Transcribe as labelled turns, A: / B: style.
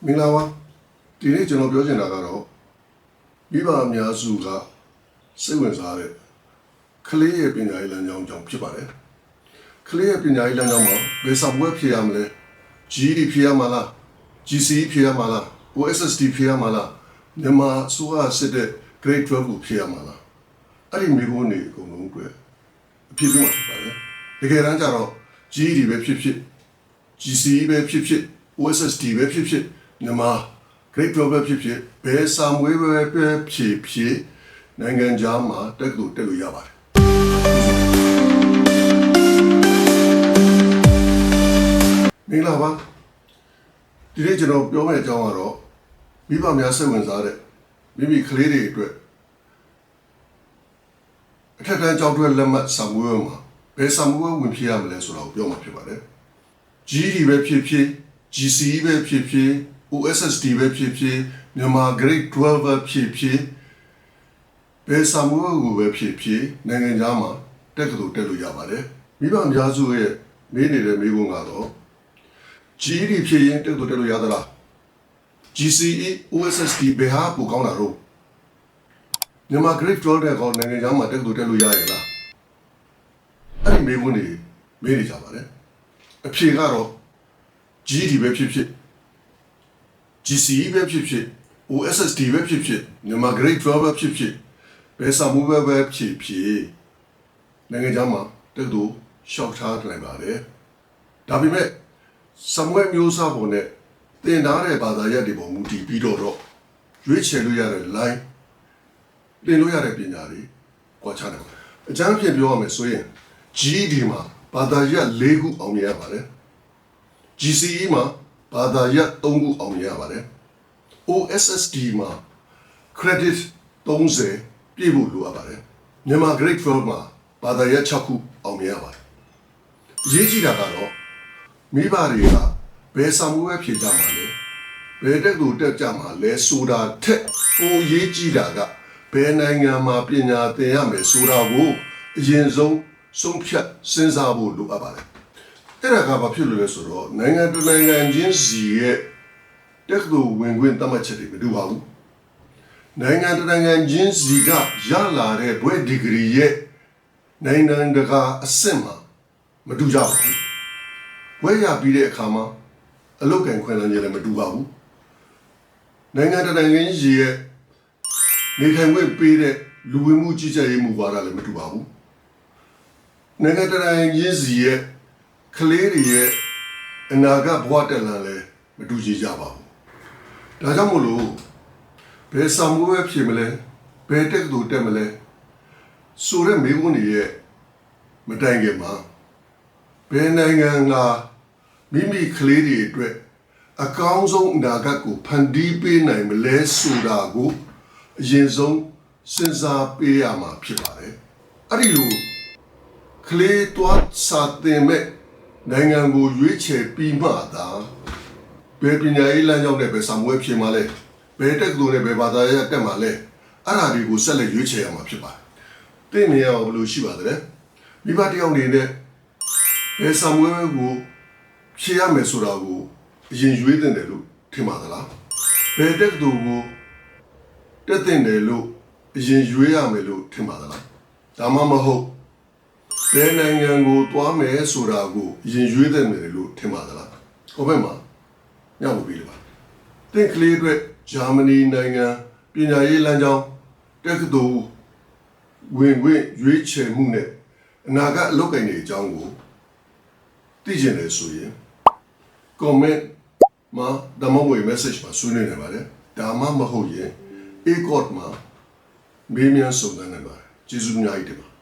A: မင်္ဂလာပါဒီနေ့ကျွန်တော်ပြောချင်တာကတော့မိဘအများစုကစိတ်ဝင်စားတဲ့ကလေးရဲ့ပညာရေးလမ်းကြောင်းကြောင့်ဖြစ်ပါတယ်ကလေးရဲ့ပညာရေးလမ်းကြောင်းမှာဘယ်စာပွဲဖြေရမလဲ GED ဖြေရမှာလား GCE ဖြေရမှာလား OSSD ဖြေရမှာလားမြန်မာဆိုရစစ်တဲ့ Grade 12ကိုဖြေရမှာလားအဲ့ဒီမျိုးတွေအကုန်လုံးအတွက်အဖြစ်ပြမှာဖြစ်ပါတယ်တကယ်တမ်းကျတော့ GED ပဲဖြစ်ဖြစ် GCE ပဲဖြစ်ဖြစ် OSSD ပဲဖြစ်ဖြစ်မြန်မာ Grade 12ပဲဖြစ်ဖြစ်ဘယ်စာမွေးပဲဖြစ်နိုင်ငံခြားမှာတက်လို့ရပါတယ်မင်္ဂလာပါဒီနေ့ကျွန်တော်ပြောမယ့်အကြောင်းကတော့မိဘများစိတ်ဝင်စားတဲ့မိမိကလေးတွေအတွက်အထက်တန်းကျောင်းတွဲလက်မှတ်စာမွေးမှာဘယ်စာမွေးဝင်ဖြေရမလဲဆိုတာကိုပြောမှာဖြစ်ပါတယ် GED ပဲဖြစ်ဖြစ် GCE ပဲဖြစ်ဖြစ် OSSD ပဲဖြစ်ဖြစ်မြန်မာ Grade 12ပဲဖြစ်ဖြစ်ဘယ်စာမွေးကိုပဲဖြစ်ဖြစ်နိုင်ငံခြားမှာတက်လို့ရပါတယ်မိဘအများစုရဲ့မေးနေတဲ့မေးခွန်းကတော့ GED ဖြေရင်တက်လို့ရသလား GCE OSSD ဘယ်ဟာပိုကောင်းတာတော့မြန်မာ Grade 12တဲ့ကောင်နိုင်ငံခြားမှာတက်လို့ရရဲ့လားအဲ့ဒီမေးခွန်းတွေမေးနေကြပါတယ်အဖြေကတော့ GED ပဲဖြစ်ဖြစ် GCE ပဲဖြစ်ဖြစ် OSSD ပဲဖြစ်ဖြစ်မြန်မာ Grade 12ပဲဖြစ်ဖြစ်ဘယ်စာမူပဲဖြစ်နိုင်ငံခြားမှာတက်လို့ရှောက်ထားနိုင်ပါတယ်ဒါပေမဲ့စမွဲမျိုးစားပုံနဲ့တင်ထားတဲ့ဘာသာရပ်တွေပုံမူတည်ပြီးတော့ရွေးချယ်လို့ရတဲ့ line တင်လို့ရတဲ့ပညာတွေကွာခြားတယ်အကြမ်းဖြင့်ပြောရမယ်ဆိုရင် GED မှာဘာသာရပ်၄ခုအောင်မြင်ရပါတယ် GCE မှာဘာသာရပ်၃ခုအောင်မြင်ရပါတယ် OSSD မှာ credit 30ပြည့်ဖို့လိုအပ်ပါတယ်မြန်မာ Grade 12မှာဘာသာရပ်6ခုအောင်မြင်ရပါတယ်အရေးကြီးတာကတော့မိဘတွေကဘယ်စာမူပဲဖြေကြမှာလဲဘယ်တက်လို့တက်ကြမှာလဲဆိုတာထက်ပိုအရေးကြီးတာကဘယ်နိုင်ငံမှာပညာသင်ရမယ်ဆိုတာကိုအရင်ဆုံးဖြတ်စဉ်းစားဖို့လိုအပ်ပါတယ်အဲ့ဒါကဘာဖြစ်လို့လဲဆိုတော့နိုင်ငံတစ်နိုင်ငံချင်းစီရဲ့တက်လို့ဝင်ခွင့်သတ်မှတ်ချက်တွေမတူပါဘူးနိုင်ငံတစ်နိုင်ငံချင်းစီကရလာတဲ့ဘွဲ့ဒီဂရီရဲ့နိုင်ငံတကာအဆင့်မှာမတူကြပါဘူးဝဲရပြီးတဲ့အခါမှာအလုတ်ကန်ခွင့်လန်းခြင်းလည်းမတူပါဘူးနိုင်ငံတကာနိုင်ငံကြီးရဲ့နေထိုင်ခွင့်ပေးတဲ့လူဝင်မှုကြီးကြပ်ရေးမူဝါဒလည်းမတူပါဘူးနိုင်ငံတကာနိုင်ငံကြီးရဲ့ကလေးတွေရဲ့အနာဂတ်ဘဝတက်လန်လည်းမတူကြပါဘူးဒါကြောင့်မို့လို့ဘယ်စာမွေးပဲဖြစ်မလဲဘယ်တက်လို့တက်မလဲဆိုတဲ့မိခွန်းတွေရဲ့မတိုင်ခင်မှာဘယ်နိုင်ငံကမိမိကလေးတွေအတွက်အကောင်းဆုံးအနာဂတ်ကိုဖန်တီးပေးနိုင်မလဲဆိုတာကိုအရင်ဆုံးစဉ်းစားပေးရမှာဖြစ်ပါတယ်အဲ့ဒီလိုကလေးတွားစာသင်မဲ့နိုင်ငံကိုရွေးချယ်ပြီးမှသာဘယ်ပညာရေးလမ်းကြောင်းနဲ့ပဲစာမွေးဖြစ်မှာလဲဘယ်တက်လို့နဲ့ဘယ်ဘာသာရပ်တက်မှာလဲအဲ့ဒါတွေကိုဆက်လက်ရွေးချယ်ရမှာဖြစ်ပါတယ်သိနေရအောင်ဘယ်လိုရှိပါသလဲမိဘတယောက်အနေနဲ့ဘယ်စာမွေးကိုဖြေရမယ်ဆိုတာကိုအရင်ရွေးတင်တယ်လို့ထင်ပါသလားဘယ်တက်သူကိုတက်တင်တယ်လို့အရင်ရွေးရမယ်လို့ထင်ပါသလားဒါမှမဟုတ်ဘယ်နိုင်ငံကိုတွားမယ်ဆိုတာကိုအရင်ရွေးတင်တယ်လို့ထင်ပါသလားဟိုဘက်မှာညှောက်ပြီးပါသင်ကလေးအတွက်ဂျာမနီနိုင်ငံပညာရေးလမ်းကြောင်းတက်သူဝင်ခွင့်ရွေးချယ်မှုနဲ့အနာဂတ်အလုပ်ကိုင်တွေအကြောင်းကိုသိချင်တယ်ဆိုရင် comment မှာဒါမှမဟုတ် message မှာဆွေးနွေးနေပါတယ်ဒါမှမဟုတ်ရင် ACOT မှာမေးမြန်းစုံစမ်းနေပါတယ်ကျေးဇူးအများကြီးတင်ပါ